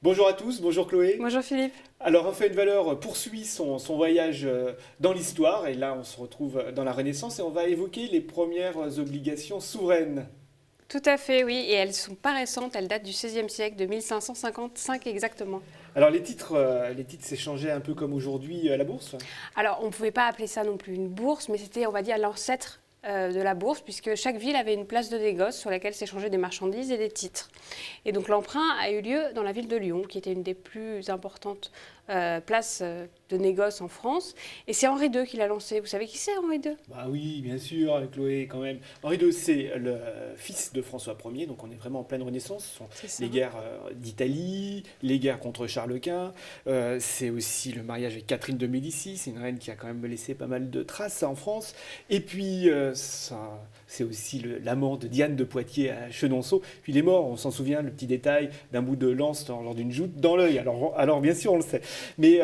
Bonjour à tous, bonjour Chloé. Bonjour Philippe. Alors, Enfin une valeur poursuit son voyage dans l'histoire et là on se retrouve dans la Renaissance et on va évoquer les premières obligations souveraines. Tout à fait, oui, et elles sont pas récentes, elles datent du XVIe siècle, de 1555 exactement. Alors les titres s'échangeaient un peu comme aujourd'hui à la bourse. Alors on ne pouvait pas appeler ça non plus une bourse, mais c'était, on va dire, l'ancêtre de la bourse, puisque chaque ville avait une place de négoce sur laquelle s'échangeaient des marchandises et des titres. Et donc l'emprunt a eu lieu dans la ville de Lyon, qui était une des plus importantes places de négoce en France. Et c'est Henri II qui l'a lancé. Vous savez qui c'est Henri II? Bah oui, bien sûr, Chloé, quand même. Henri II, c'est le fils de François Ier, donc on est vraiment en pleine Renaissance. Ce sont C'est ça. les guerres d'Italie, les guerres contre Charles Quint. C'est aussi le mariage avec Catherine de Médicis, c'est une reine qui a quand même laissé pas mal de traces en France. Et puis, c'est aussi l'amant de Diane de Poitiers à Chenonceau. Puis il est mort, on s'en souvient, le petit détail d'un bout de lance lors d'une joute dans l'œil. Alors bien sûr, on le sait. Mais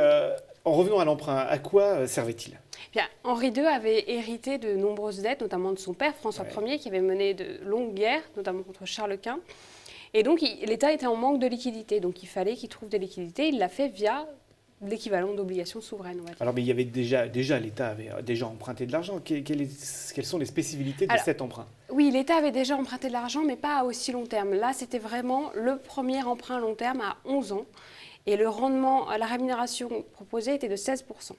en revenant à l'emprunt, à quoi servait-il? Bien, Henri II avait hérité de nombreuses dettes, notamment de son père François Ouais. Ier, qui avait mené de longues guerres, notamment contre Charles Quint. Et donc l'État était en manque de liquidités, donc il fallait qu'il trouve des liquidités. Il l'a fait via l'équivalent d'obligations souveraines, on va dire. Alors, mais il y avait déjà l'État avait déjà emprunté de l'argent. Quelles sont les spécificités de Alors, cet emprunt? oui, l'État avait déjà emprunté de l'argent, mais pas à aussi long terme. Là, c'était vraiment le premier emprunt long terme à 11 ans. Et le rendement, la rémunération proposée était de 16%.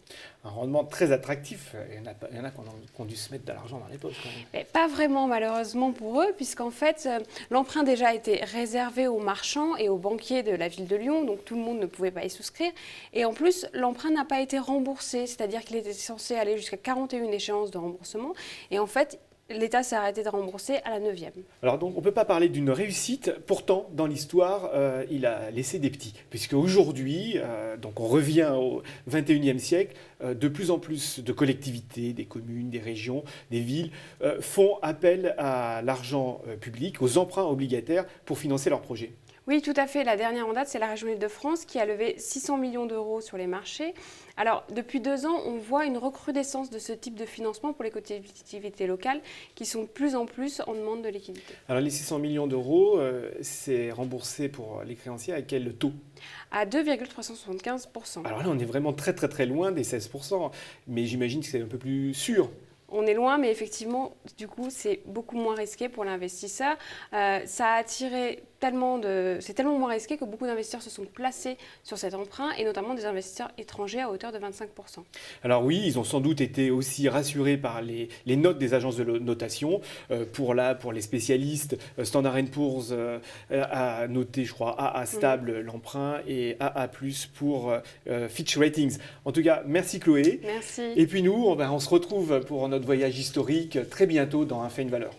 Un rendement très attractif. Il y en a qui ont dû se mettre de l'argent dans les poches quand même. Mais pas vraiment malheureusement pour eux, puisqu'en fait, l'emprunt déjà était réservé aux marchands et aux banquiers de la ville de Lyon, donc tout le monde ne pouvait pas y souscrire. Et en plus, l'emprunt n'a pas été remboursé, c'est-à-dire qu'il était censé aller jusqu'à 41 échéances de remboursement. Et en fait, l'État s'est arrêté de rembourser à la 9e. Alors donc, on ne peut pas parler d'une réussite. Pourtant, dans l'histoire, il a laissé des petits. Puisque aujourd'hui, donc on revient au 21e siècle, de plus en plus de collectivités, des communes, des régions, des villes, font appel à l'argent public, aux emprunts obligataires pour financer leurs projets. Oui, tout à fait. La dernière en date, c'est la région Île-de-France qui a levé 600 millions d'euros sur les marchés. Alors, depuis 2 ans, on voit une recrudescence de ce type de financement pour les collectivités locales qui sont de plus en plus en demande de liquidité. Alors les 600 millions d'euros, c'est remboursé pour les créanciers à quel taux? À 2,375%. Alors là, on est vraiment très très très loin des 16%. Mais j'imagine que c'est un peu plus sûr. On est loin, mais effectivement, du coup, c'est beaucoup moins risqué pour l'investisseur. Ça a attiré c'est tellement moins risqué que beaucoup d'investisseurs se sont placés sur cet emprunt, et notamment des investisseurs étrangers à hauteur de 25%. Alors oui, ils ont sans doute été aussi rassurés par les notes des agences de notation. Pour les spécialistes, Standard Poor's a noté, je crois, AA stable l'emprunt et AA+, pour Fitch Ratings. En tout cas, merci Chloé. Merci. Et puis nous, on se retrouve pour notre voyage historique très bientôt dans Un fait une valeur.